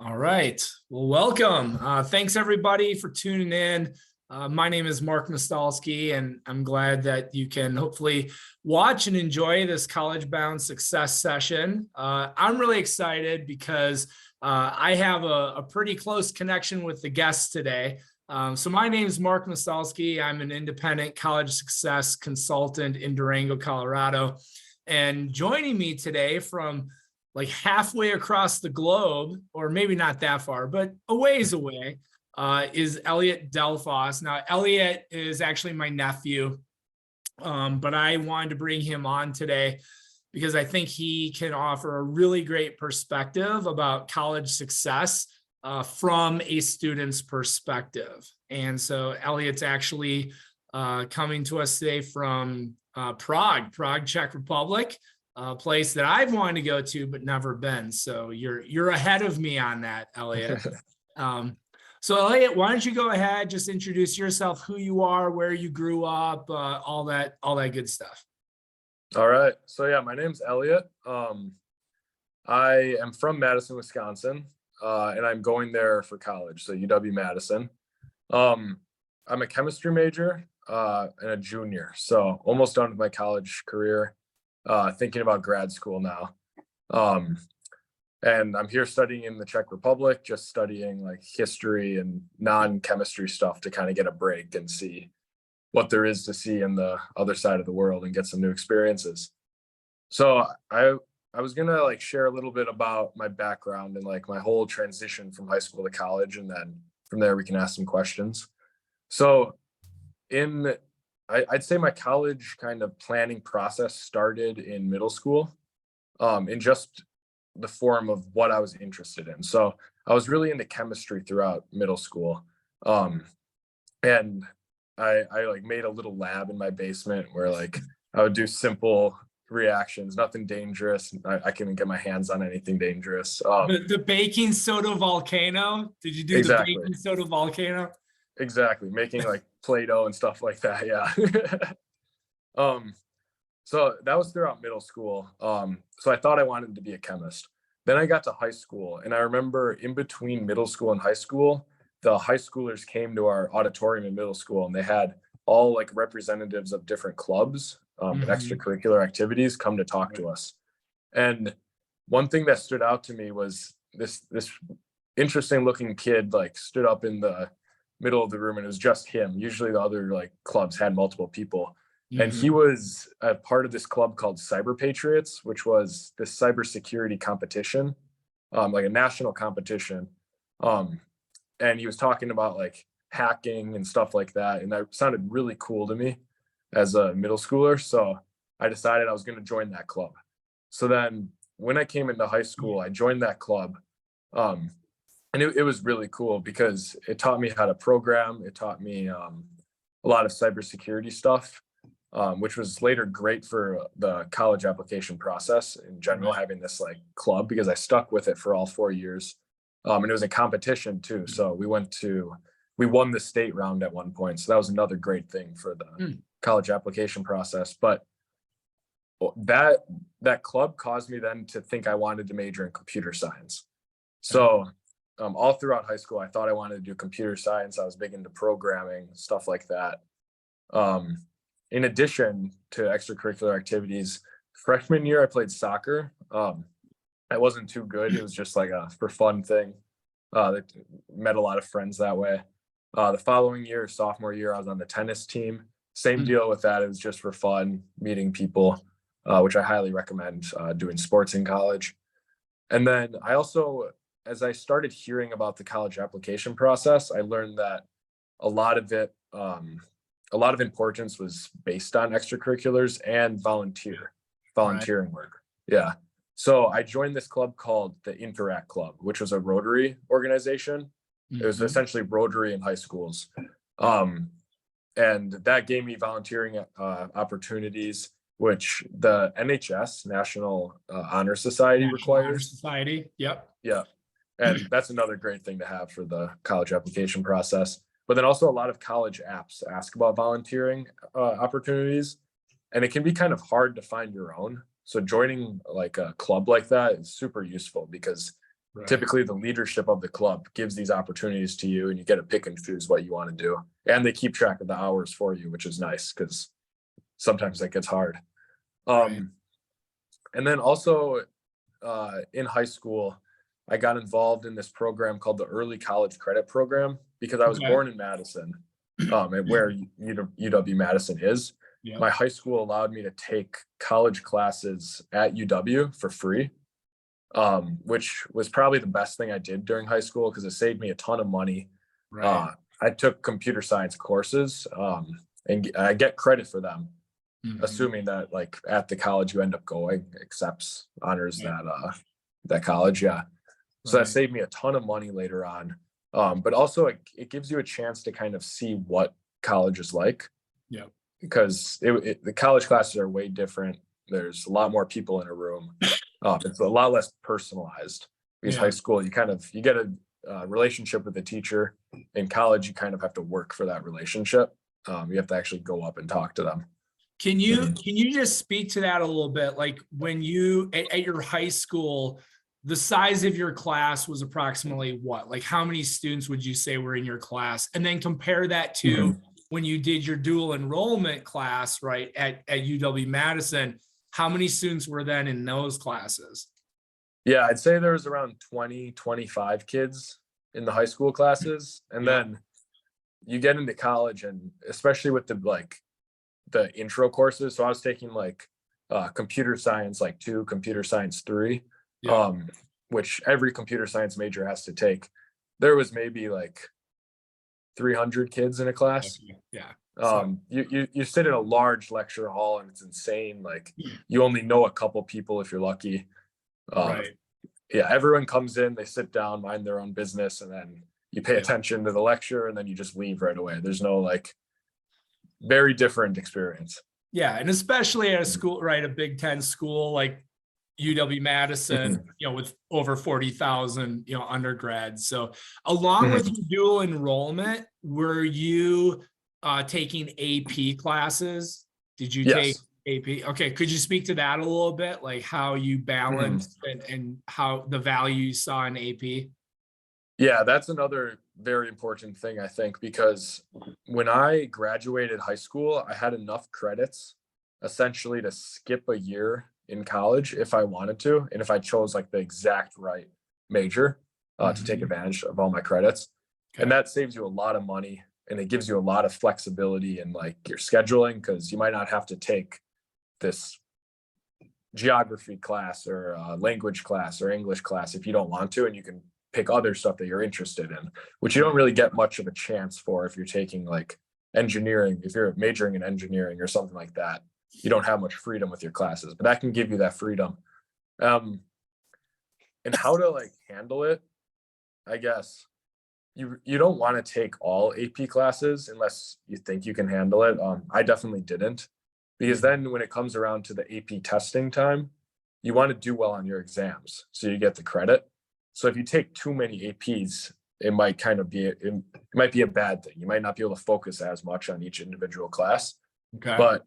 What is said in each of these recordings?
All right. Well, welcome. Thanks everybody for tuning in. My name is Mark Mostalski, and I'm glad that you can hopefully watch and enjoy this College Bound Success session. I'm really excited because I have a pretty close connection with the guests today. So my name is Mark Mostalski. I'm an independent college success consultant in Durango, Colorado. And joining me today from like halfway across the globe, or maybe not that far, but a ways away, is Elliot Delfosse. Now, Elliot is actually my nephew, but I wanted to bring him on today because I think he can offer a really great perspective about college success from a student's perspective. And so Elliot's actually coming to us today from Prague, Czech Republic. A place that I've wanted to go to but never been. So you're ahead of me on that, Elliot. So Elliot, why don't you go ahead, just introduce yourself, who you are, where you grew up, all that good stuff. All right. So yeah, my name's Elliot. I am from Madison, Wisconsin, and I'm going there for college. So UW-Madison. I'm a chemistry major and a junior. So almost done with my college career. Thinking about grad school now. And I'm here studying in the Czech Republic, just studying like history and non-chemistry stuff to kind of get a break and see what there is to see in the other side of the world and get some new experiences. So I was gonna like share a little bit about my background and like my whole transition from high school to college, and then from there we can ask some questions. So I'd say my college kind of planning process started in middle school, in just the form of what I was interested in. So I was really into chemistry throughout middle school. And I like made a little lab in my basement where like I would do simple reactions, nothing dangerous. I couldn't get my hands on anything dangerous. The baking soda volcano. Did you do exactly. the baking soda volcano? Exactly. Making like Play-Doh and stuff like that. Yeah. So that was throughout middle school. So I thought I wanted to be a chemist. Then I got to high school, and I remember in between middle school and high school, the high schoolers came to our auditorium in middle school, and they had all like representatives of different clubs and extracurricular activities come to talk to us. And one thing that stood out to me was this interesting looking kid like stood up in the middle of the room, and it was just him. Usually the other like clubs had multiple people. And he was a part of this club called Cyber Patriots, which was this cybersecurity competition, like a national competition. And he was talking about like hacking and stuff like that. And that sounded really cool to me as a middle schooler. So I decided I was going to join that club. So then when I came into high school, I joined that club. And it was really cool because it taught me how to program. It taught me a lot of cybersecurity stuff, which was later great for the college application process in general, having this like club, because I stuck with it for all 4 years. And it was a competition too. So we won the state round at one point. So that was another great thing for the college application process. But that club caused me then to think I wanted to major in computer science. So all throughout high school, I thought I wanted to do computer science. I was big into programming, stuff like that. In addition to extracurricular activities, freshman year, I played soccer. I wasn't too good. It was just like a for fun thing. Met a lot of friends that way. The following year, sophomore year, I was on the tennis team. Same deal with that. It was just for fun, meeting people, which I highly recommend doing sports in college. And then I also, as I started hearing about the college application process, I learned that a lot of importance was based on extracurriculars and volunteering work. Yeah. So I joined this club called the Interact Club, which was a Rotary organization. It was essentially Rotary in high schools. And that gave me volunteering opportunities, which the NHS, National Honor Society, requires. Honor Society. Yep. Yeah. And that's another great thing to have for the college application process. But then also a lot of college apps ask about volunteering opportunities, and it can be kind of hard to find your own. So joining like a club like that is super useful because typically the leadership of the club gives these opportunities to you, and you get to pick and choose what you want to do. And they keep track of the hours for you, which is nice because sometimes that gets hard. Right. And then also in high school, I got involved in this program called the Early College Credit Program because I was born in Madison, and where UW-Madison is. Yeah. My high school allowed me to take college classes at UW for free, which was probably the best thing I did during high school because it saved me a ton of money. Right. I took computer science courses, and I get credit for them, assuming that like at the college you end up going accepts honors that college. Yeah. So that saved me a ton of money later on. But also it gives you a chance to kind of see what college is like. Yeah. Because the college classes are way different. There's a lot more people in a room. It's a lot less personalized because high school, you get a relationship with the teacher. In college, you kind of have to work for that relationship. You have to actually go up and talk to them. Can you just speak to that a little bit? Like when you at your high school, the size of your class was approximately what? Like how many students would you say were in your class? And then compare that to when you did your dual enrollment class, right, at UW-Madison, how many students were then in those classes? Yeah, I'd say there was around 20, 25 kids in the high school classes. And then you get into college, and especially with the intro courses. So I was taking like computer science, like 2, computer science 3, which every computer science major has to take. There was maybe like 300 kids in a class. You sit in a large lecture hall and it's insane. Like you only know a couple people if you're lucky. Everyone comes in, they sit down, mind their own business, and then you pay attention to the lecture, and then you just leave right away. There's no like very different experience. Yeah. And especially at a school, right, a Big Ten school like UW-Madison, with over 40,000, undergrads. So along with your dual enrollment, were you taking AP classes? Did you take AP? Okay. Could you speak to that a little bit? Like how you balanced and how the value you saw in AP? Yeah, that's another very important thing, I think, because when I graduated high school, I had enough credits essentially to skip a year in college if I wanted to, and if I chose like the exact right major to take advantage of all my credits. And that saves you a lot of money, and it gives you a lot of flexibility in like your scheduling, because you might not have to take this geography class or language class or English class if you don't want to, and you can pick other stuff that you're interested in, which you don't really get much of a chance for if you're taking like engineering. If you're majoring in engineering or something like that, you don't have much freedom with your classes, but that can give you that freedom. And how to like handle it, I guess you don't want to take all AP classes unless you think you can handle it. I definitely didn't, because then when it comes around to the AP testing time, you want to do well on your exams so you get the credit. So if you take too many APs, it might be a bad thing. You might not be able to focus as much on each individual class. But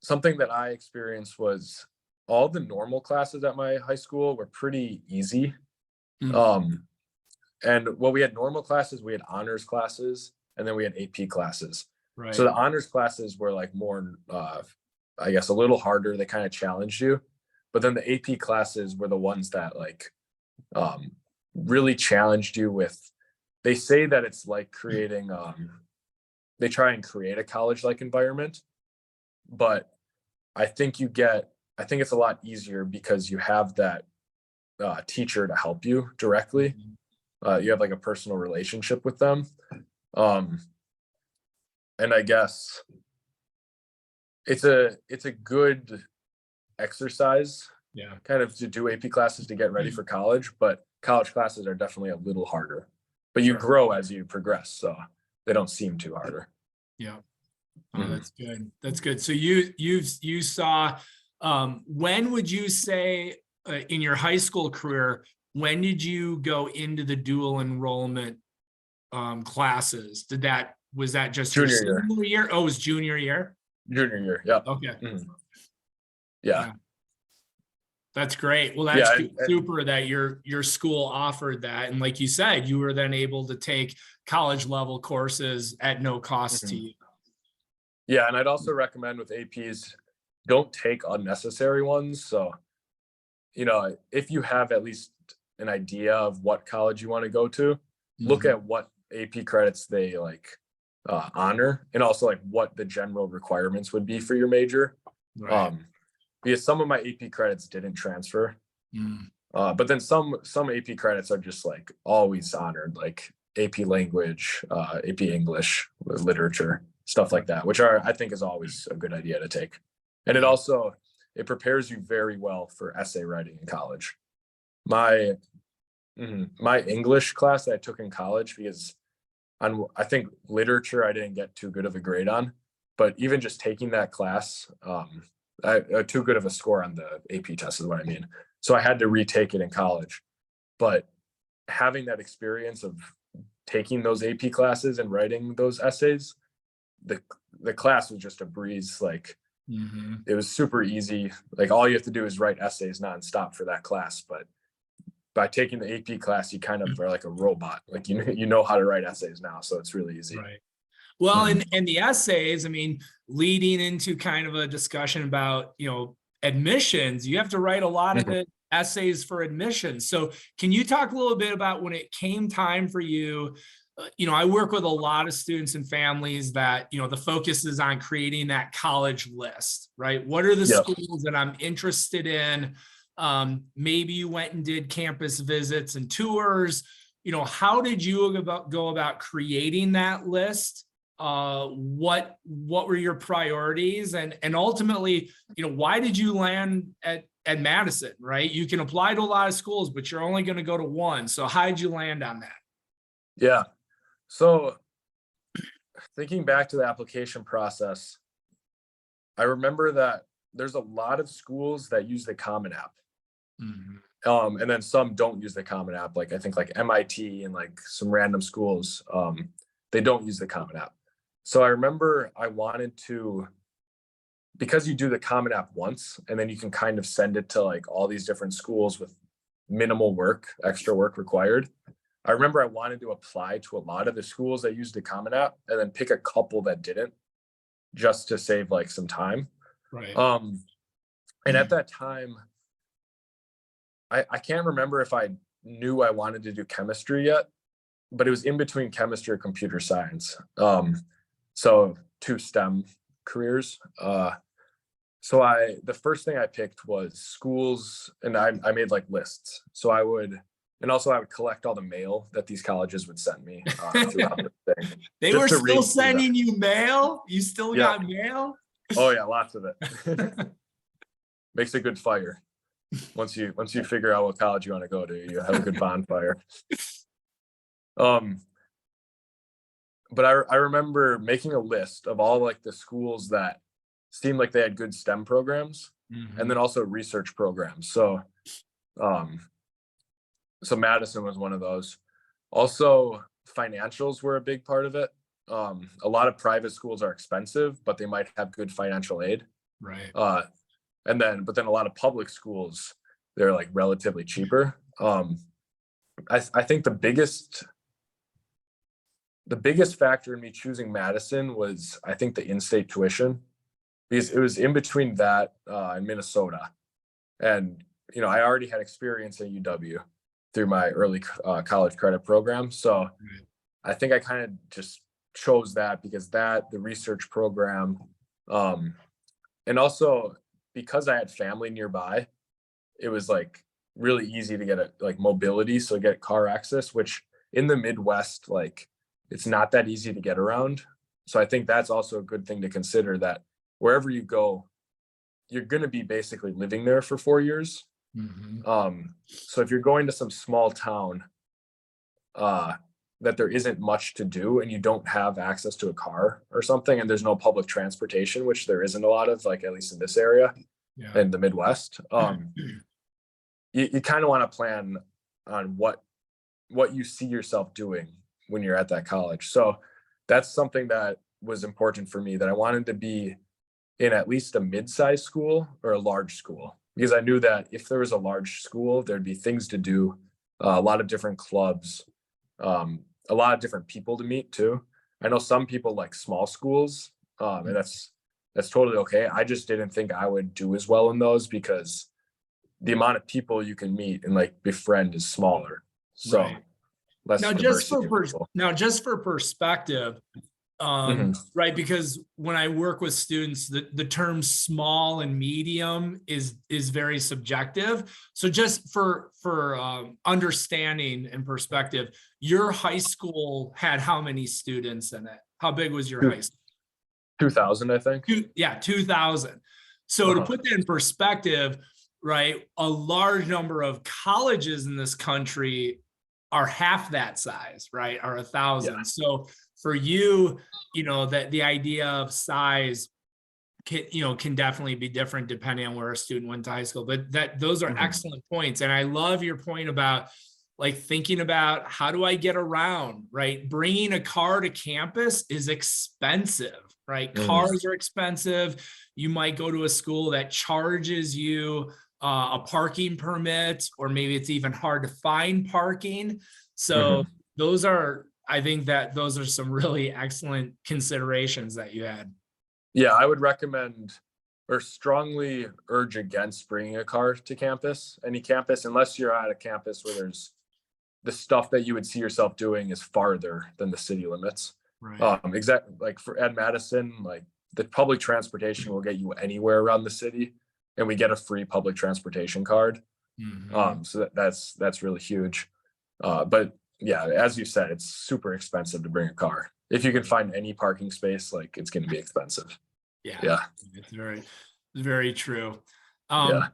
something that I experienced was all the normal classes at my high school were pretty easy. And we had normal classes, we had honors classes, and then we had AP classes. So the honors classes were like more, I guess, a little harder. They kind of challenged you. But then the AP classes were the ones that like really challenged you with, they say that it's like creating, they try and create a college-like environment, but I think it's a lot easier because you have that teacher to help you directly. You have like a personal relationship with them. And I guess it's a good exercise kind of to do AP classes to get ready for college, but college classes are definitely a little harder, but you grow as you progress, so they don't seem too harder. That's good. So you saw, when would you say in your high school career, when did you go into the dual enrollment classes? Was that just junior year? Oh, it was junior year. Junior year. Yep. Okay. Yeah. That's great. Well, that's super that your school offered that. And like you said, you were then able to take college level courses at no cost to you. Yeah. And I'd also recommend with APs, don't take unnecessary ones. So, if you have at least an idea of what college you want to go to, look at what AP credits they honor, and also like what the general requirements would be for your major. Right. Because some of my AP credits didn't transfer. But then some AP credits are just like always honored, like AP language, AP English, literature, stuff like that, which I think is always a good idea to take. And it prepares you very well for essay writing in college. My English class that I took in college, because I think literature I didn't get too good of a grade on, but even just taking that class, too good of a score on the AP test is what I mean. So I had to retake it in college. But having that experience of taking those AP classes and writing those essays, the class was just a breeze. Like it was super easy. Like all you have to do is write essays nonstop for that class. But by taking the AP class, you kind of are like a robot. Like you know how to write essays now, so it's really easy. Right. Well, and the essays, I mean, leading into kind of a discussion about, admissions, you have to write a lot of the essays for admissions. So can you talk a little bit about when it came time for you? I work with a lot of students and families that, the focus is on creating that college list, right? What are the schools that I'm interested in? Maybe you went and did campus visits and tours. How did you go about creating that list? What were your priorities, and ultimately, why did you land at Madison, right? You can apply to a lot of schools, but you're only going to go to one. So how did you land on that? Yeah. So thinking back to the application process, I remember that there's a lot of schools that use the Common App. And then some don't use the Common App. Like I think like MIT and like some random schools, they don't use the Common App. So I remember I wanted to, because you do the Common App once, and then you can kind of send it to like all these different schools with minimal work, extra work required. I remember I wanted to apply to a lot of the schools that used the Common App and then pick a couple that didn't, just to save like some time. Right. And at that time, I can't remember if I knew I wanted to do chemistry yet, but it was in between chemistry and computer science. So 2 STEM careers. So the first thing I picked was schools, and I made like lists. So I would collect all the mail that these colleges would send me throughout the thing. They were still sending you mail? You still got mail? Oh yeah, lots of it. Makes a good fire. Once you figure out what college you want to go to, you have a good bonfire. But I remember making a list of all like the schools that seemed like they had good STEM programs, and then also research programs. So Madison was one of those. Also, financials were a big part of it. A lot of private schools are expensive, but they might have good financial aid. Right. But then a lot of public schools, they're like relatively cheaper. I think the biggest factor in me choosing Madison was, I think, the in-state tuition, because it was in between that and Minnesota. And, I already had experience at UW through my early college credit program. So I think I kind of just chose that because the research program, and also because I had family nearby, it was like really easy to get mobility. So get car access, which in the Midwest, like it's not that easy to get around. So I think that's also a good thing to consider, that wherever you go, you're going to be basically living there for 4 years. So if you're going to some small town that there isn't much to do, and you don't have access to a car or something, and there's no public transportation, which there isn't a lot of, like at least in this area in the Midwest, you kind of want to plan on what you see yourself doing when you're at that college. So that's something that was important for me, that I wanted to be in at least a mid-sized school or a large school. because I knew that if there was a large school, there'd be things to do, a lot of different clubs, a lot of different people to meet too. I know some people like small schools, and that's totally okay. I just didn't think I would do as well in those because the amount of people you can meet and like befriend is smaller. So Right. less Now, diversity of people. just for perspective, right? Because when I work with students, the term small and medium is very subjective. So just for understanding and perspective, your high school had how many students in it? How big was your high school? 2,000, I think. 2,000. So to put that in perspective, right, a large number of colleges in this country are half that size, right? Are 1,000. Yeah. So for you, that the idea of size can definitely be different depending on where a student went to high school. But those are excellent points. And I love your point about like thinking about how do I get around, right? Bringing a car to campus is expensive, right? Cars are expensive. You might go to a school that charges you a parking permit, or maybe it's even hard to find parking. So I think that those are some really excellent considerations that you had. Yeah, I would recommend or strongly urge against bringing a car to campus, any campus, unless you're at a campus where there's the stuff that you would see yourself doing is farther than the city limits. Right. Exactly. Like at Madison, like the public transportation will get you anywhere around the city, and we get a free public transportation card. So that's really huge. But yeah, as you said, it's super expensive to bring a car. If you can find any parking space, like it's going to be expensive. Yeah. It's very true. Yeah.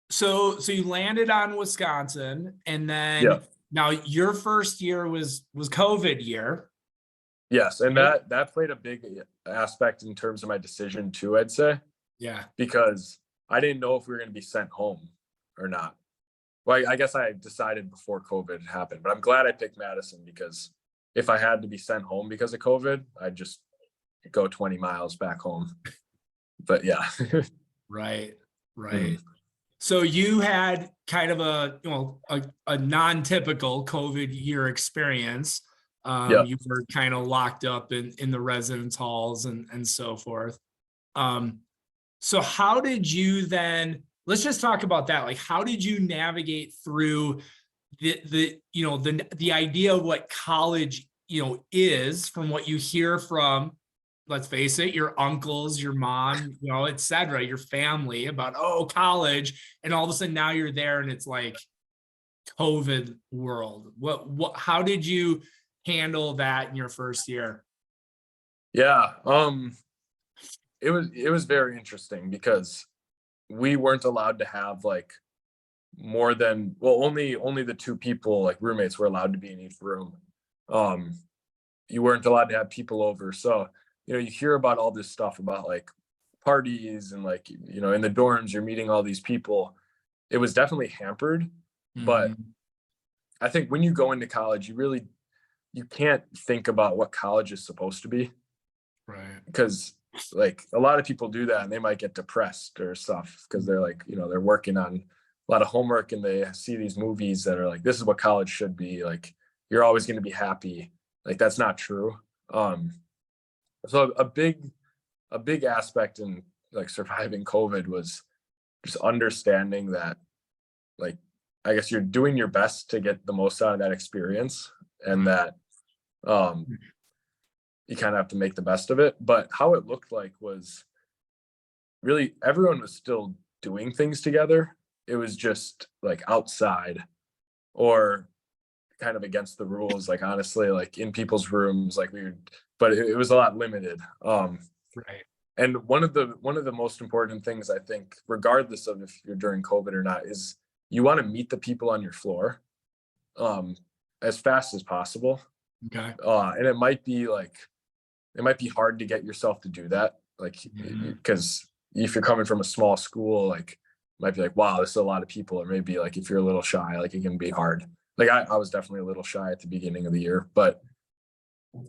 So you landed on Wisconsin, and then now your first year was COVID year. Yes, and that played a big aspect in terms of my decision too, I'd say. Yeah. Because I didn't know if we were going to be sent home or not. Well, I guess I decided before COVID happened, but I'm glad I picked Madison, because if I had to be sent home because of COVID, I'd just go 20 miles back home. But yeah. Right. So you had kind of a non-typical COVID year experience. You were kind of locked up in the residence halls and so forth. So how did you then, let's just talk about that. Like, how did you navigate through the idea of what college, is, from what you hear from, let's face it, your uncles, your mom, et cetera, your family about, college, and all of a sudden now you're there and it's like COVID world. How did you handle that in your first year? Yeah. It was very interesting because we weren't allowed to have like more than, only the two people, like roommates, were allowed to be in each room. You weren't allowed to have people over. So, you hear about all this stuff about like parties and like, in the dorms, you're meeting all these people. It was definitely hampered, but I think when you go into college, you can't think about what college is supposed to be. Right. Because like a lot of people do that and they might get depressed or stuff because they're like, they're working on a lot of homework and they see these movies that are like, this is what college should be. Like, you're always going to be happy. Like, that's not true. So a big aspect in like surviving COVID was just understanding that, like, I guess you're doing your best to get the most out of that experience, and that you kind of have to make the best of it. But how it looked like was really everyone was still doing things together. It was just like outside or kind of against the rules, like honestly, like in people's rooms, like but it was a lot limited. Right. And one of the most important things, I think, regardless of if you're during COVID or not, is you want to meet the people on your floor as fast as possible. Okay. And it might be hard to get yourself to do that, like, because if you're coming from a small school, like, it might be like, wow, this is a lot of people. Or maybe like if you're a little shy, like it can be hard. Like I was definitely a little shy at the beginning of the year, but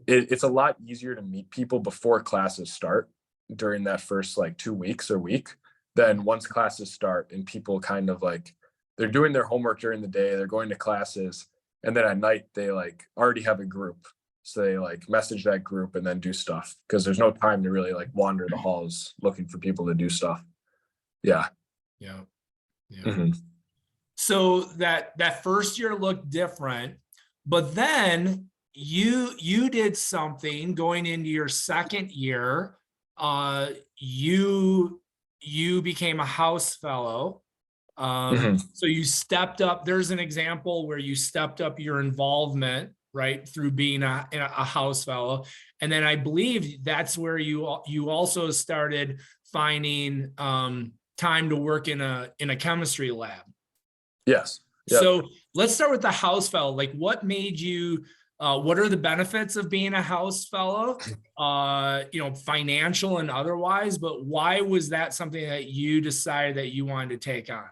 it's a lot easier to meet people before classes start during that first like 2 weeks or week then once classes start and people kind of like, they're doing their homework during the day, they're going to classes, and then at night they like already have a group. So they like message that group and then do stuff because there's no time to really like wander the halls looking for people to do stuff. Yeah. Yeah. Yeah. Mm-hmm. So that first year looked different, but then you did something going into your second year. You became a Housefellow. So you stepped up. There's an example where you stepped up your involvement, right, through being a Housefellow. And then I believe that's where you also started finding time to work in a chemistry lab. Yes. Yep. So let's start with the Housefellow. Like, what made you? What are the benefits of being a Housefellow? Financial and otherwise. But why was that something that you decided that you wanted to take on?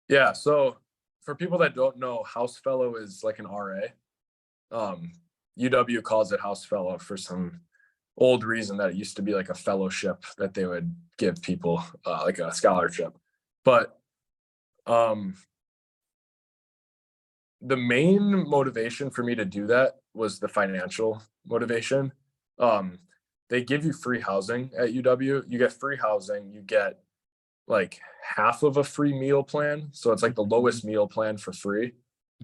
Yeah. So for people that don't know, Housefellow is like an RA. UW calls it Housefellow for some old reason that it used to be like a fellowship that they would give people, like a scholarship. But the main motivation for me to do that was the financial motivation. They give you free housing at UW. You get free housing. You get like half of a free meal plan. So it's like the lowest meal plan for free.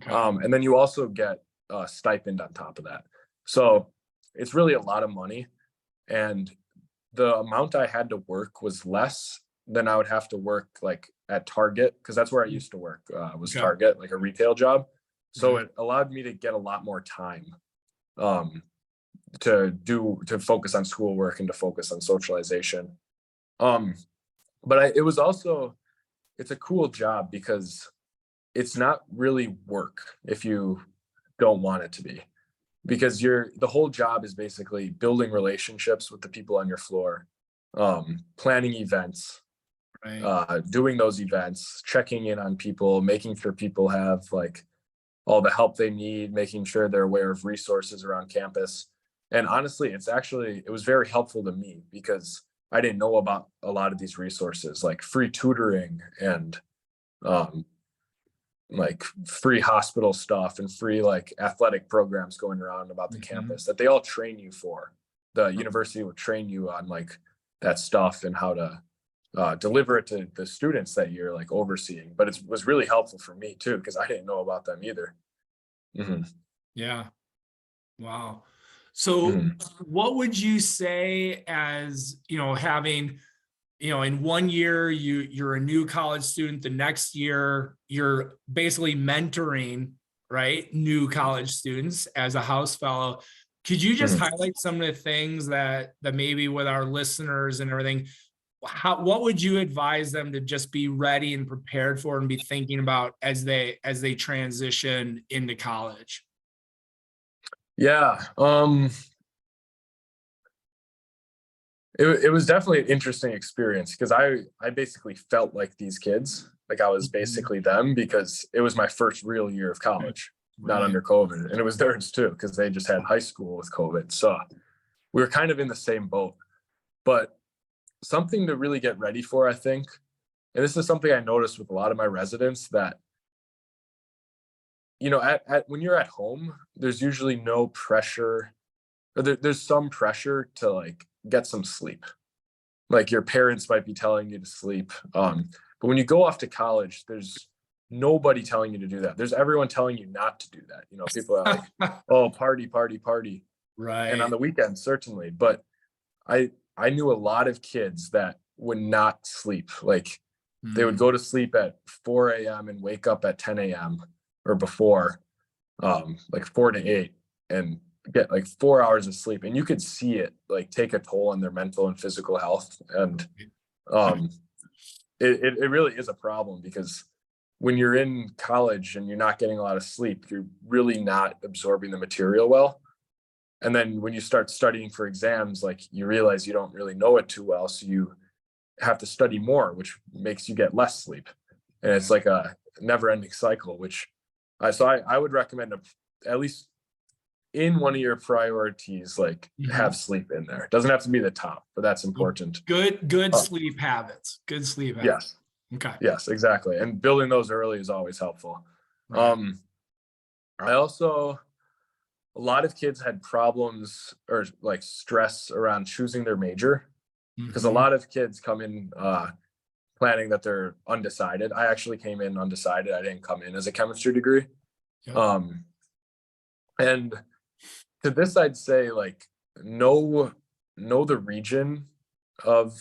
Okay. And then you also get a stipend on top of that. So it's really a lot of money. And the amount I had to work was less than I would have to work like at Target, because that's where I used to work, was Okay. Target, like a retail job. So it allowed me to get a lot more time to focus on schoolwork and to focus on socialization. But it's a cool job because it's not really work if you don't want it to be, because the whole job is basically building relationships with the people on your floor, planning events, right. Doing those events, checking in on people, making sure people have like all the help they need, making sure they're aware of resources around campus. And honestly, it was very helpful to me because I didn't know about a lot of these resources, like free tutoring and like free hospital stuff and free like athletic programs going around about the campus that they all train you for. The university would train you on like that stuff and how to deliver it to the students that you're like overseeing. But it was really helpful for me too, because I didn't know about them either. Mm-hmm. Yeah. Wow. So what would you say as, having, in 1 year, you're a new college student, the next year you're basically mentoring, right, new college students as a Housefellow. Could you just highlight some of the things that maybe with our listeners and everything, what would you advise them to just be ready and prepared for and be thinking about as they transition into college? Yeah. It was definitely an interesting experience because I basically felt like these kids, like I was basically them, because it was my first real year of college, not under COVID. And it was theirs too, because they just had high school with COVID. So we were kind of in the same boat. But something to really get ready for, I think, and this is something I noticed with a lot of my residents, that when you're at home, there's usually no pressure, or there's some pressure to like get some sleep. Like your parents might be telling you to sleep. But when you go off to college, there's nobody telling you to do that. There's everyone telling you not to do that. People are like, oh, party. Right. And on the weekends, certainly. But I knew a lot of kids that would not sleep. Like they would go to sleep at 4 a.m. and wake up at 10 a.m. or before, like 4 to 8, and get like 4 hours of sleep. And you could see it like take a toll on their mental and physical health. And it really is a problem, because when you're in college and you're not getting a lot of sleep, you're really not absorbing the material well. And then when you start studying for exams, like you realize you don't really know it too well. So you have to study more, which makes you get less sleep. And it's like a never ending cycle, which I would recommend at least in one of your priorities, like have sleep in there. It doesn't have to be the top, but that's important. Good sleep habits. Good sleep habits. Yes. Okay. Yes, exactly. And building those early is always helpful. Right. I also, a lot of kids had problems or like stress around choosing their major, because a lot of kids come in planning that they're undecided. I actually came in undecided. I didn't come in as a chemistry degree. Yep. And to this, I'd say like know the region of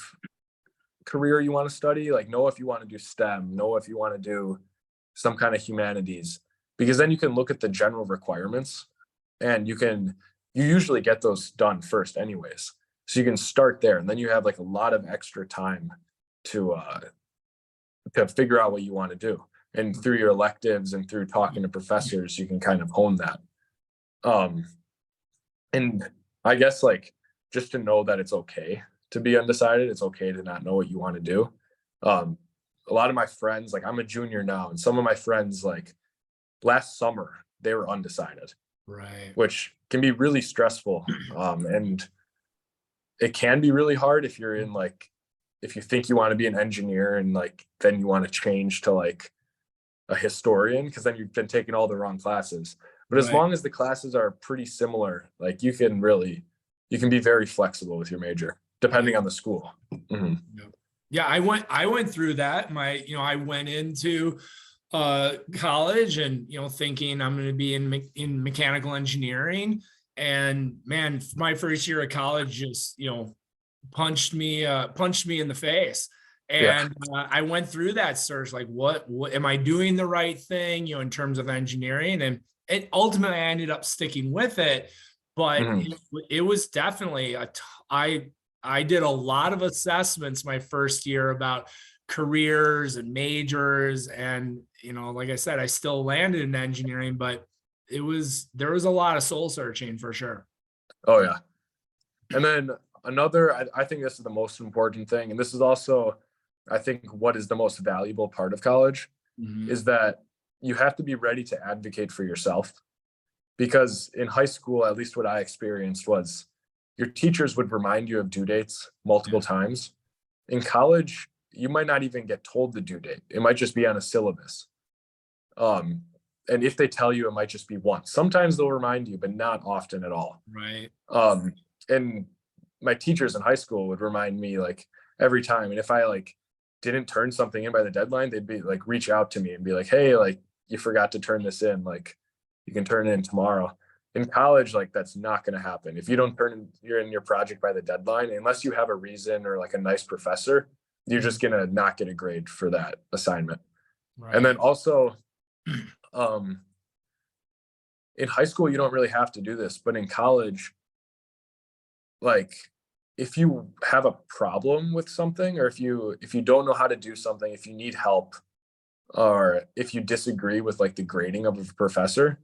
career you want to study. Like know if you want to do STEM, know if you want to do some kind of humanities, because then you can look at the general requirements and you usually get those done first anyways. So you can start there, and then you have like a lot of extra time to figure out what you want to do. And through your electives and through talking to professors, you can kind of hone that. And I guess like just to know that it's okay to be undecided. It's okay to not know what you want to do. A lot of my friends, like I'm a junior now, and some of my friends, like last summer, they were undecided, right, which can be really stressful. And it can be really hard if you're in like, if you think you want to be an engineer and like, then you want to change to like a historian, because then you've been taking all the wrong classes. But as long as the classes are pretty similar, like you can be very flexible with your major, depending on the school. Yeah, I went through that. I went into college and thinking I'm going to be in mechanical engineering, and man, my first year of college just punched me in the face. And I went through that search, like what am I doing the right thing in terms of engineering, and ultimately I ended up sticking with it. But it was definitely I did a lot of assessments my first year about careers and majors, and like I said, I still landed in engineering, but there was a lot of soul searching for sure. Oh yeah. And then I think this is the most important thing, and this is also, I think, what is the most valuable part of college, is that you have to be ready to advocate for yourself. Because in high school, at least what I experienced, was your teachers would remind you of due dates multiple times. In college, you might not even get told the due date. It might just be on a syllabus. And if they tell you, it might just be once. Sometimes they'll remind you, but not often at all. Right. And my teachers in high school would remind me like every time. And if I like didn't turn something in by the deadline, they'd be like, reach out to me and be like, hey, like you forgot to turn this in. Like you can turn it in tomorrow. In college, like that's not going to happen. If you don't turn your project by the deadline, unless you have a reason or like a nice professor, you're just going to not get a grade for that assignment. Right. And then also, in high school, you don't really have to do this, but in college, like if you have a problem with something, or if you don't know how to do something, if you need help, or if you disagree with like the grading of a professor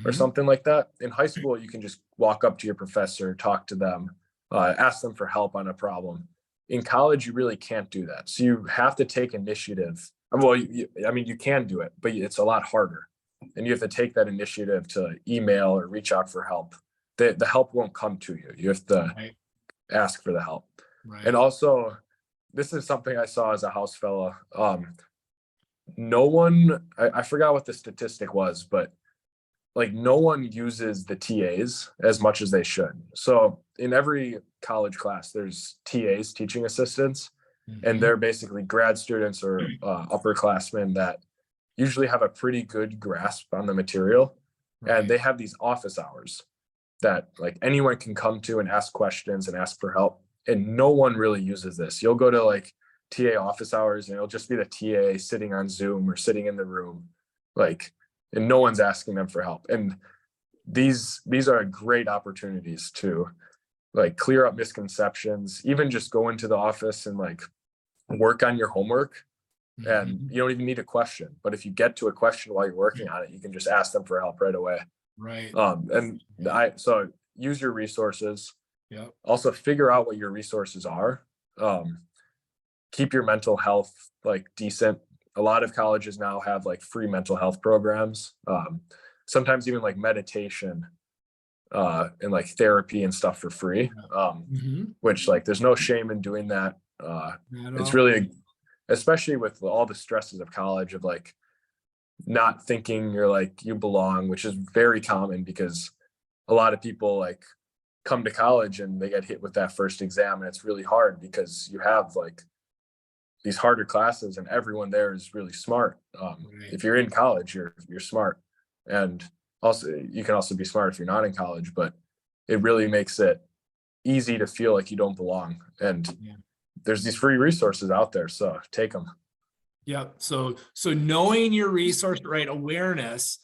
or something like that, in high school, you can just walk up to your professor, talk to them, ask them for help on a problem. In college, you really can't do that. So you have to take initiative. Well, you can do it, but it's a lot harder. And you have to take that initiative to email or reach out for help. The help won't come to you. You have to ask for the help. Right. And also, this is something I saw as a Housefellow. No one, I forgot what the statistic was, but like no one uses the TAs as much as they should. So in every college class, there's TAs, teaching assistants, and they're basically grad students or upperclassmen that usually have a pretty good grasp on the material. Right. And they have these office hours that like anyone can come to and ask questions and ask for help. And no one really uses this. You'll go to like TA office hours and it'll just be the TA sitting on Zoom or sitting in the room, like, and no one's asking them for help. And these are great opportunities to like clear up misconceptions, even just go into the office and like work on your homework. And you don't even need a question, but if you get to a question while you're working on it, you can just ask them for help right away. Right. So use your resources. Yeah. Also figure out what your resources are. Keep your mental health like decent. A lot of colleges now have like free mental health programs. Sometimes even like meditation and like therapy and stuff for free. Which like there's no shame in doing that. It's really, especially with all the stresses of college, of like not thinking you're like you belong, which is very common because a lot of people like come to college and they get hit with that first exam, and it's really hard because you have like these harder classes and everyone there is really smart. If you're in college, you're smart, and also you can also be smart if you're not in college, but it really makes it easy to feel like you don't belong. And there's these free resources out there, so take them. Yeah. So knowing your resource, right? Awareness,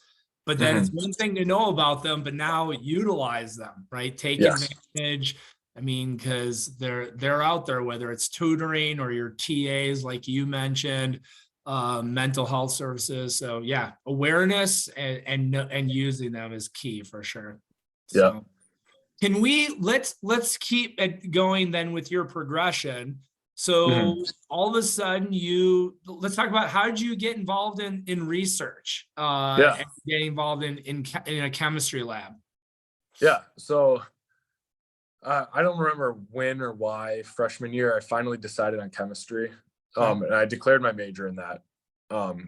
but then it's one thing to know about them, but now utilize them, right? Take advantage. I mean, because they're out there, whether it's tutoring or your TAs, like you mentioned, mental health services. So yeah, awareness and using them is key for sure. So can let's keep it going then with your progression. So all of a sudden let's talk about, how did you get involved in research, and getting involved in a chemistry lab? Yeah. So I don't remember when or why freshman year, I finally decided on chemistry. And I declared my major in that.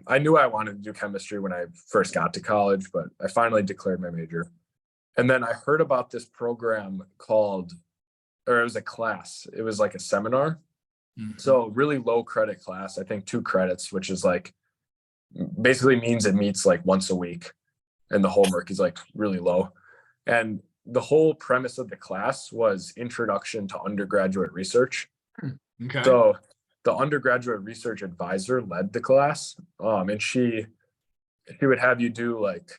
I knew I wanted to do chemistry when I first got to college, but I finally declared my major. And then I heard about this program called, or it was a class. It was like a seminar. So really low credit class, I think 2 credits, which is like, basically means it meets like once a week and the homework is like really low. And the whole premise of the class was introduction to undergraduate research. Okay. So the undergraduate research advisor led the class, and she would have you do like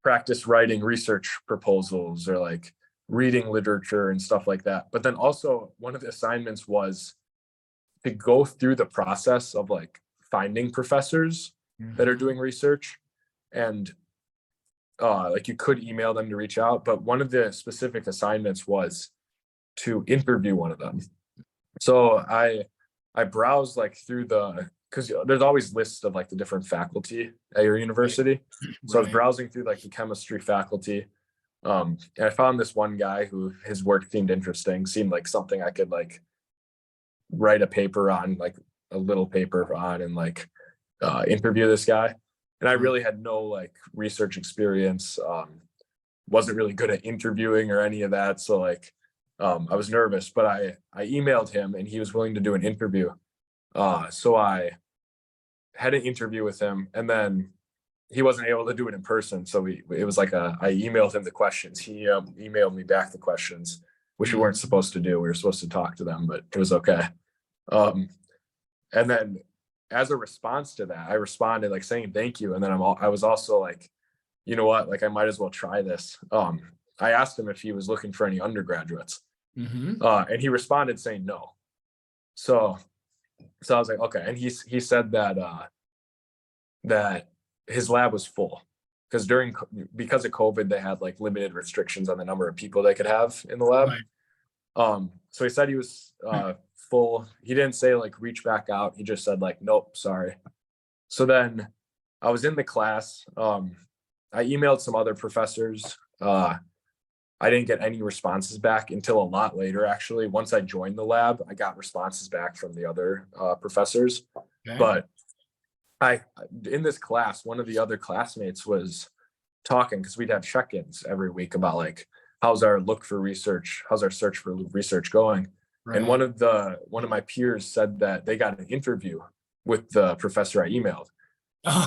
practice writing research proposals or like reading literature and stuff like that. But then also one of the assignments was to go through the process of like finding professors that are doing research, and like you could email them to reach out, but one of the specific assignments was to interview one of them. So I browsed like through because there's always lists of like the different faculty at your university. So I was browsing through like the chemistry faculty, and I found this one guy who his work seemed interesting, seemed like something I could like write a paper on, like a little paper on, and like interview this guy. And I really had no like research experience, wasn't really good at interviewing or any of that. So like I was nervous, but I emailed him and he was willing to do an interview. So I had an interview with him, and then he wasn't able to do it in person. So it was like I emailed him the questions. He emailed me back the questions, which we weren't supposed to do. We were supposed to talk to them, but it was okay. And then as a response to that, I responded like saying thank you. And then I was also like, you know what, like I might as well try this. I asked him if he was looking for any undergraduates, and he responded saying no. So I was like, okay. And he said that that his lab was full because because of COVID, they had like limited restrictions on the number of people they could have in the lab. So he said he was full. He didn't say like reach back out. He just said like, nope, sorry. So then I was in the class. I emailed some other professors. I didn't get any responses back until a lot later, actually. Once I joined the lab, I got responses back from the other professors. Okay. But in this class, one of the other classmates was talking, because we'd have check-ins every week about like, how's our look for research? How's our search for research going? Right. And one of my peers said that they got an interview with the professor I emailed.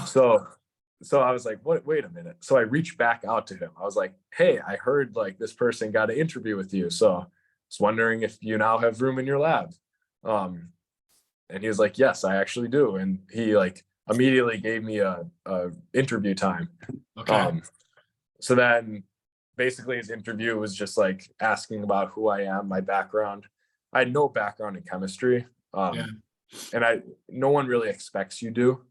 So I was like, wait a minute. So I reached back out to him. I was like, hey, I heard like this person got an interview with you. So I was wondering if you now have room in your lab. And he was like, yes, I actually do. And he like immediately gave me a interview time. Okay. So then basically his interview was just like asking about who I am, my background. I had no background in chemistry. And no one really expects you to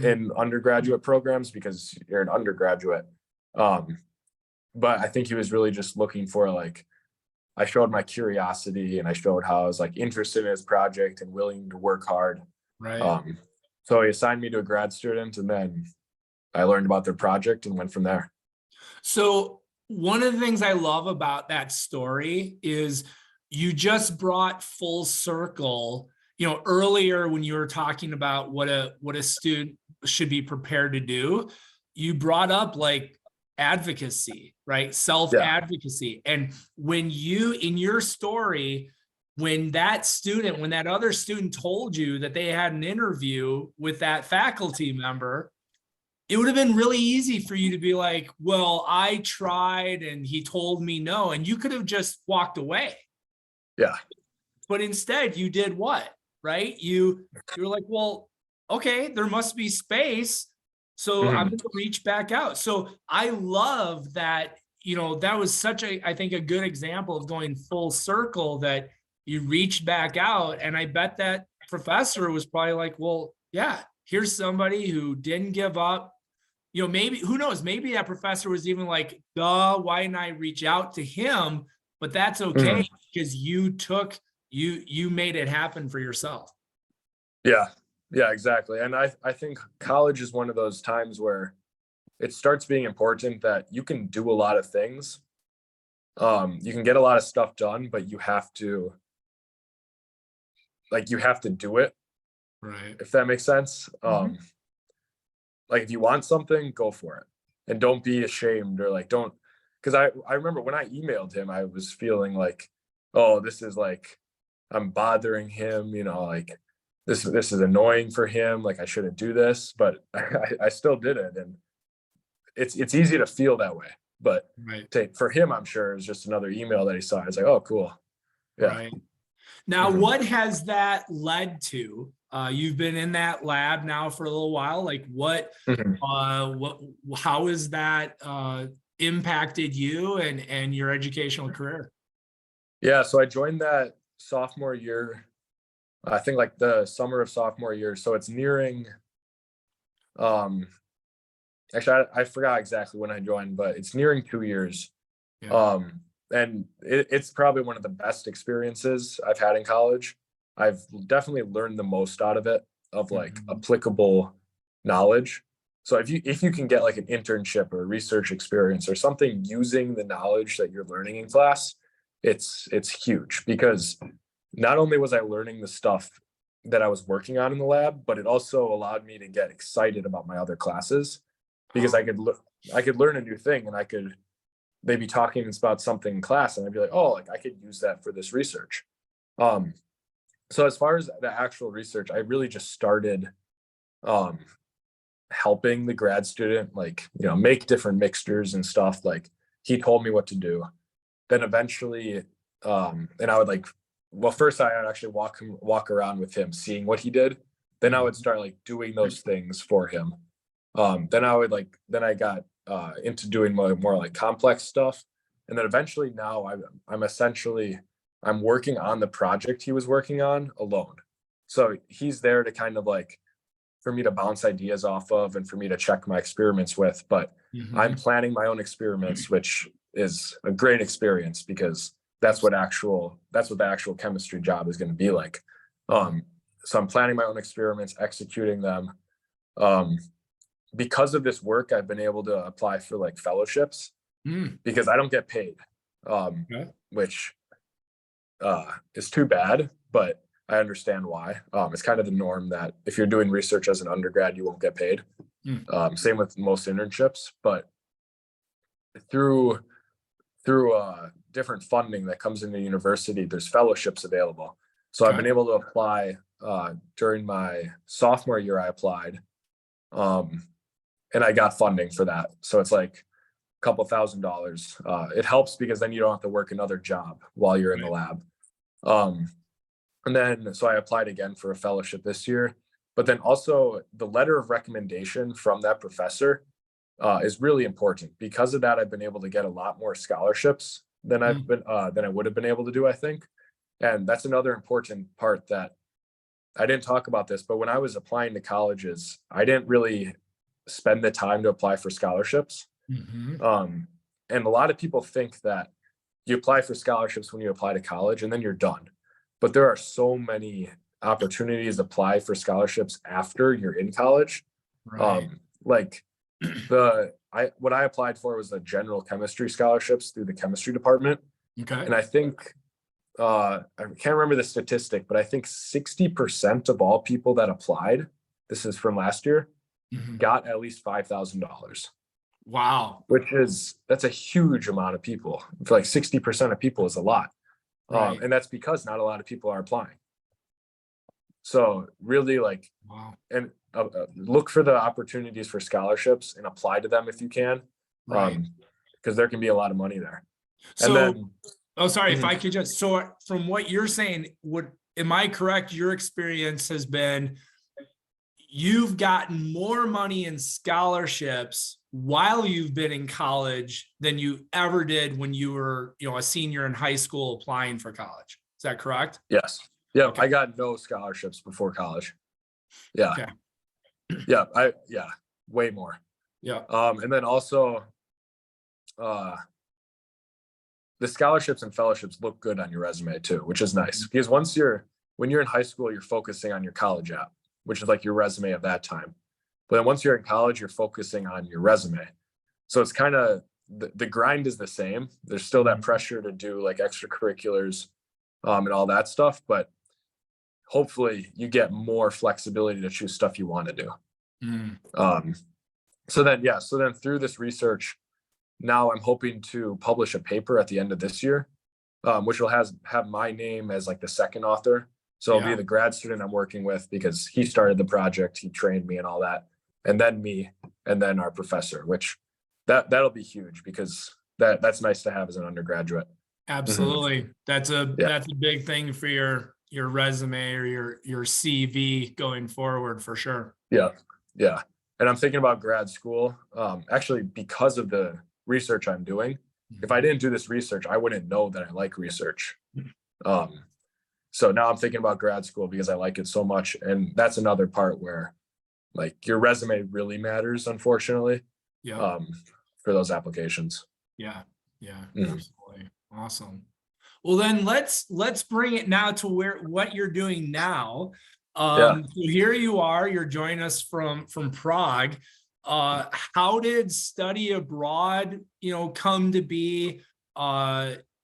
in undergraduate programs because you're an undergraduate. But I think he was really just looking for like, I showed my curiosity and I showed how I was like interested in his project and willing to work hard. Right. So he assigned me to a grad student, and then I learned about their project and went from there. So one of the things I love about that story is you just brought full circle, earlier when you were talking about what a student should be prepared to do, you brought up like advocacy, right? Self-advocacy. And when in your story, when that other student told you that they had an interview with that faculty member, it would have been really easy for you to be like, well, I tried and he told me no, and you could have just walked away. Yeah. But instead you did what, right? You were like, well, okay, there must be space. So I'm going to reach back out. So I love that, that was such I think a good example of going full circle, that you reached back out. And I bet that professor was probably like, well, yeah, here's somebody who didn't give up. Maybe, who knows, maybe that professor was even like, duh, why didn't I reach out to him? But that's okay, because you made it happen for yourself. Yeah, exactly. And I think college is one of those times where it starts being important that you can do a lot of things. You can get a lot of stuff done, but you have to do it. Right. If that makes sense. Like if you want something, go for it, and don't be ashamed, or like, don't, because I remember when I emailed him, I was feeling like, oh, this is like, I'm bothering him, like this is annoying for him, like I shouldn't do this, but I still did it. And it's easy to feel that way, but for him, I'm sure it's just another email that he saw. It's like, oh, cool. Yeah. Right. Now, what has that led to? You've been in that lab now for a little while. Like how has that impacted you and your educational career? Yeah. So I joined that sophomore year, I think like the summer of sophomore year. So it's nearing, actually, I forgot exactly when I joined, but it's nearing 2 years. Yeah. And it's probably one of the best experiences I've had in college. I've definitely learned the most out of it, of like applicable knowledge. So if you can get like an internship or research experience or something using the knowledge that you're learning in class, it's huge, because not only was I learning the stuff that I was working on in the lab, but it also allowed me to get excited about my other classes, because I could learn a new thing, and they'd be talking about something in class, and I'd be like, oh, like I could use that for this research. So as far as the actual research, I really just started helping the grad student, like, make different mixtures and stuff. Like he told me what to do. Then eventually, and I would like, well, first I would actually walk around with him, seeing what he did. Then I would start like doing those things for him. Then I got into doing more like complex stuff. And then eventually now I'm working on the project he was working on alone. So he's there to kind of like, for me to bounce ideas off of and for me to check my experiments with, but I'm planning my own experiments, which is a great experience, because that's what the actual chemistry job is going to be like. So I'm planning my own experiments, executing them. Because of this work, I've been able to apply for like fellowships, because I don't get paid, which is too bad, but I understand why. It's kind of the norm that if you're doing research as an undergrad, you won't get paid. Same with most internships, but through different funding that comes into university, there's fellowships available. So I've been able to apply during my sophomore year. I applied, and I got funding for that. So it's like a couple $1,000. It helps because then you don't have to work another job while you're in the lab. And then, so I applied again for a fellowship this year, but then also the letter of recommendation from that professor is really important. Because of that, I've been able to get a lot more scholarships than I would have been able to do, I think. And that's another important part that I didn't talk about this, but when I was applying to colleges, I didn't really spend the time to apply for scholarships. And a lot of people think that you apply for scholarships when you apply to college and then you're done. But there are so many opportunities to apply for scholarships after you're in college. Like What I applied for was the general chemistry scholarships through the chemistry department. Okay. And I think, I can't remember the statistic, but I think 60% of all people that applied, this is from last year, got at least $5,000. Wow. That's a huge amount of people. For like 60% of people is a lot. Right. And that's because not a lot of people are applying. So really like, Wow. and look for the opportunities for scholarships and apply to them if you can. Right. Because there can be a lot of money there. So, And then, oh, sorry, if I could just, so from what you're saying, am I correct? Your experience has been, you've gotten more money in scholarships while you've been in college than you ever did when you were, a senior in high school applying for college. Is that correct? yes. Yeah. Okay. I got no scholarships before college. Yeah. Okay. Yeah. Way more. Yeah. And then also, the scholarships and fellowships look good on your resume too, which is nice because when you're in high school, you're focusing on your college app, which is like your resume of that time. But then once you're in college, you're focusing on your resume. So it's kind of the grind is the same. There's still that pressure to do like extracurriculars, and all that stuff, but hopefully you get more flexibility to choose stuff you want to do. So then through this research, now I'm hoping to publish a paper at the end of this year, which will have my name as like the second author. So it'll be the grad student I'm working with because he started the project, he trained me and all that, and then me, and then our professor, which that'll be huge because that's nice to have as an undergraduate. Absolutely. That's a big thing for your resume or your CV going forward for sure. Yeah. And I'm thinking about grad school, actually because of the research I'm doing. If I didn't do this research, I wouldn't know that I like research. So now I'm thinking about grad school because I like it so much. And that's another part where like your resume really matters, unfortunately, for those applications. Yeah. Absolutely. Awesome. Well, then let's bring it now to what you're doing now. So here you are, you're joining us from Prague. How did study abroad, come to be?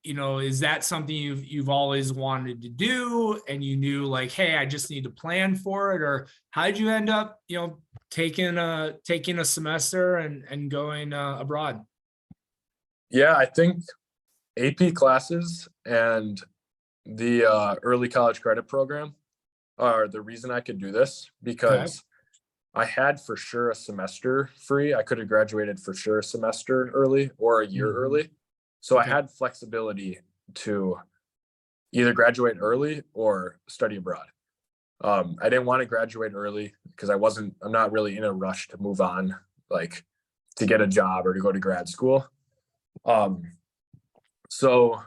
Is that something you've always wanted to do and you knew like, hey, I just need to plan for it? Or how did you end up, taking a semester and going abroad? Yeah, I think AP classes and the early college credit program are the reason I could do this because I had for sure a semester free. I could have graduated for sure a semester early or a year early. So I had flexibility to either graduate early or study abroad. I didn't want to graduate early because I'm not really in a rush to move on, like to get a job or to go to grad school. So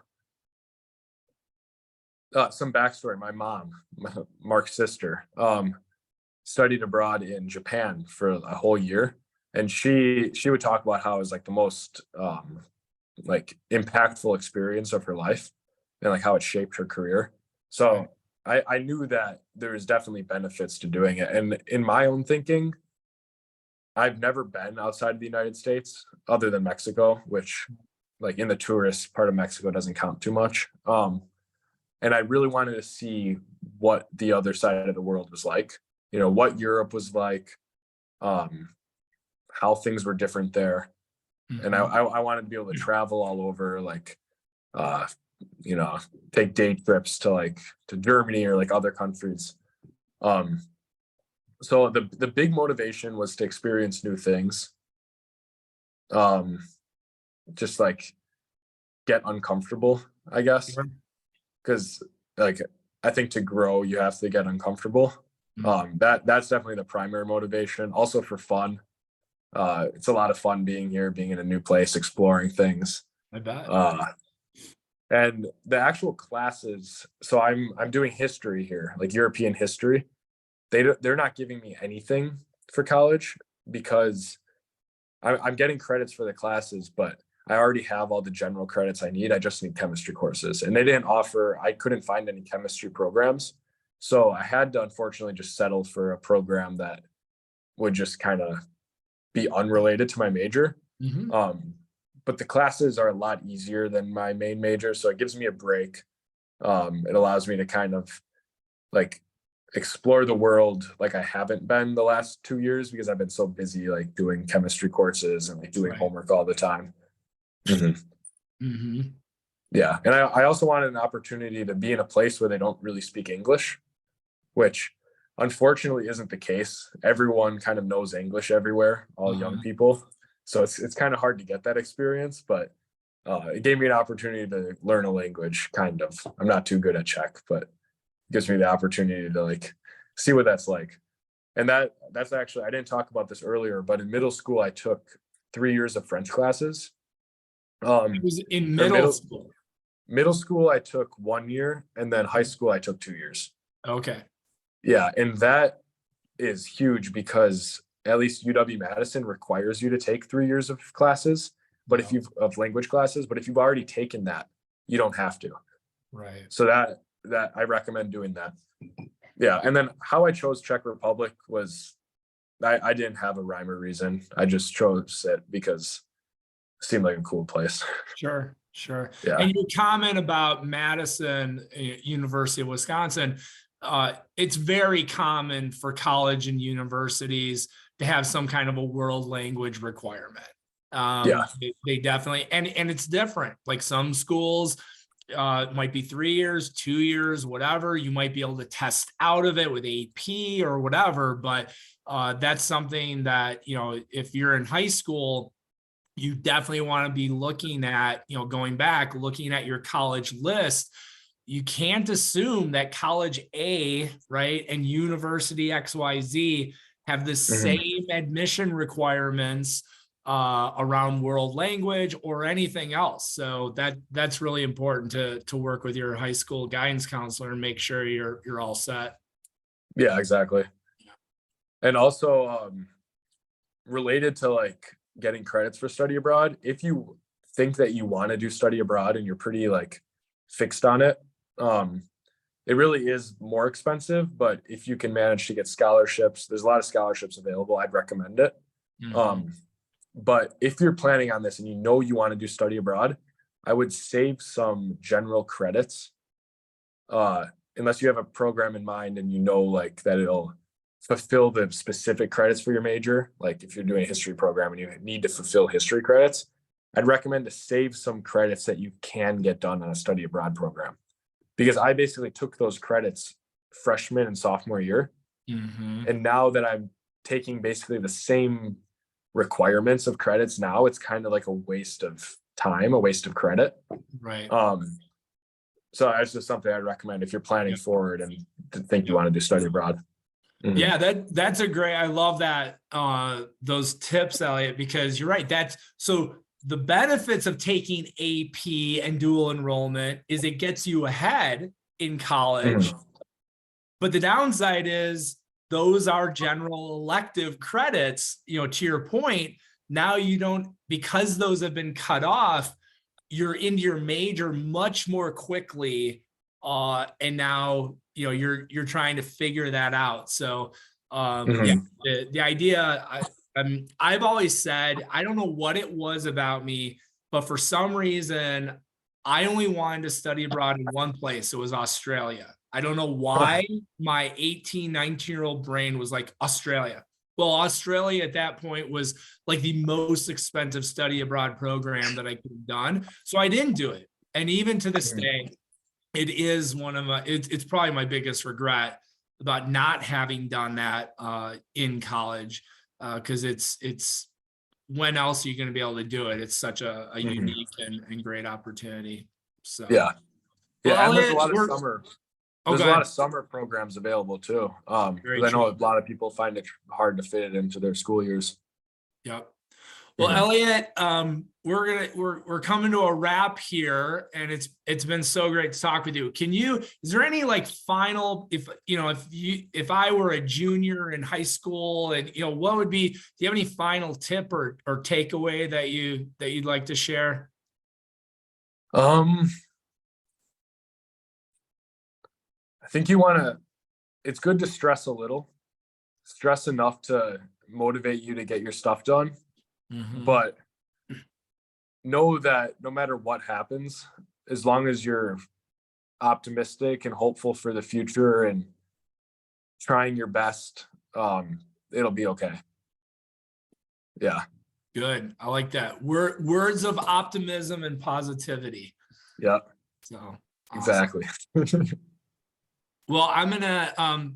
some backstory, my mom, Mark's sister, studied abroad in Japan for a whole year. And she would talk about how it was like the most like impactful experience of her life and like how it shaped her career. So I knew that there was definitely benefits to doing it. And in my own thinking, I've never been outside of the United States other than Mexico, which like in the tourist part of Mexico doesn't count too much. And I really wanted to see what the other side of the world was like, what Europe was like, how things were different there. And I wanted to be able to travel all over, like, take day trips to Germany or like other countries. So the big motivation was to experience new things. Just like get uncomfortable, I guess. Because like I think to grow you have to get uncomfortable. That's definitely the primary motivation. Also for fun. It's a lot of fun being here, being in a new place, exploring things. I bet. And the actual classes, so I'm doing history here, like European history. They're not giving me anything for college because I'm getting credits for the classes, but I already have all the general credits I need. I just need chemistry courses, and I couldn't find any chemistry programs. So I had to unfortunately just settle for a program that would just kind of be unrelated to my major. Mhm. But the classes are a lot easier than my main major, so it gives me a break. It allows me to kind of like explore the world like I haven't been the last 2 years because I've been so busy like doing chemistry courses and like doing Right. homework all the time. Mhm. Mhm. Yeah. And I also wanted an opportunity to be in a place where they don't really speak English, which unfortunately isn't the case. Everyone kind of knows English everywhere, all young Uh-huh. people. So it's kind of hard to get that experience, but it gave me an opportunity to learn a language, kind of. I'm not too good at Czech, but it gives me the opportunity to like see what that's like. And that's actually, I didn't talk about this earlier, but in middle school I took 3 years of French classes. It Um, was in or middle school. middle school I took 1 year, and then high Mhm. school I took 2 years. Okay. Yeah, and that is huge because at least UW-Madison requires you to take 3 years of classes, but if Yeah. you've of language classes, but if you've already taken that, you don't have to. Right. So that I recommend doing that. Yeah, and then how I chose Czech Republic was I didn't have a rhyme or reason. I just chose it because it seemed like a cool place. Sure. Sure. Yeah. And your comment about Madison, University of Wisconsin, it's very common for college and universities to have some kind of a world language requirement. Yeah. They definitely, and it's different. Like some schools, it might be 3 years, 2 years, whatever. You might be able to test out of it with AP or whatever, but that's something that, if you're in high school, you definitely want to be looking at, going back, looking at your college list. You can't assume that college A, right, and university XYZ have the Mhm. same admission requirements around world language or anything else. So that's really important to work with your high school guidance counselor and make sure you're all set. Yeah, exactly. And also related to like getting credits for study abroad, if you think that you want to do study abroad and you're pretty like fixed on it, um, it really is more expensive. But if you can manage to get scholarships, there's a lot of scholarships available. I'd recommend it. Mhm. Um, but if you're planning on this and you know you want to do study abroad, I would save some general credits, uh, unless you have a program in mind and you know like that it'll fulfill the specific credits for your major. Like if you're doing a history program and you need to fulfill history credits, I'd recommend to save some credits that you can get done on a study abroad program. Because I basically took those credits freshman and sophomore year. Mhm. And now that I'm taking basically the same requirements of credits now, it's kind of like a waste of time, a waste of credit. Right. Um, so that's just something I'd recommend if you're planning Yep. forward and think you Yep. want to do study abroad. Mhm. Yeah, that's a great, I love that those tips, Elliot, because you're right. That's so the benefits of taking AP and dual enrollment is it gets you ahead in college, Mhm. but the downside is those are general elective credits, to your point. Now you don't, because those have been cut off, you're into your major much more quickly. And now, you're trying to figure that out. So, yeah, Mhm. the idea, I've always said, I don't know what it was about me, but for some reason, I only wanted to study abroad in one place. It was Australia. I don't know why my 18, 19-year-old brain was like Australia. Well, Australia at that point was like the most expensive study abroad program that I could have done. So I didn't do it. And even to this Mhm. day, it is one of my, it's probably my biggest regret about not having done that in college. Cause it's when else are you going to be able to do it? It's such a Mhm. unique and great opportunity. So, Yeah. well, Yeah. And there's a Elliot, lot of summer, oh, there's go a lot ahead. of summer programs available too. Very Because I know a true. lot of people find it hard to fit it into their school years. Yep. Well, Mhm. Elliot, we're coming to a wrap here, and it's been so great to talk with you. Is there any like final, if I were a junior in high school, and what would be, do you have any final tip or takeaway that you'd like to share? Um, I think it's good to stress a little, stress enough to motivate you to get your stuff done. Mhm. But know that no matter what happens, as long as you're optimistic and hopeful for the future and trying your best, it'll be okay. Yeah. Good. I like that. Words of optimism and positivity. Yeah, So awesome. exactly. Well, I'm gonna,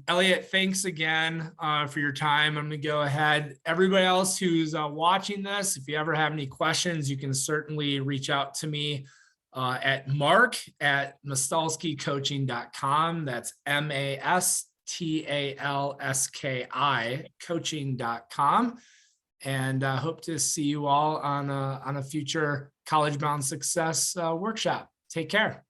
Elliot, thanks again for your time. I'm gonna go ahead. Everybody else who's watching this, if you ever have any questions, you can certainly reach out to me at mark@mastalskicoaching.com. That's MASTALSKI coaching.com. And hope to see you all on a future College Bound Success workshop. Take care.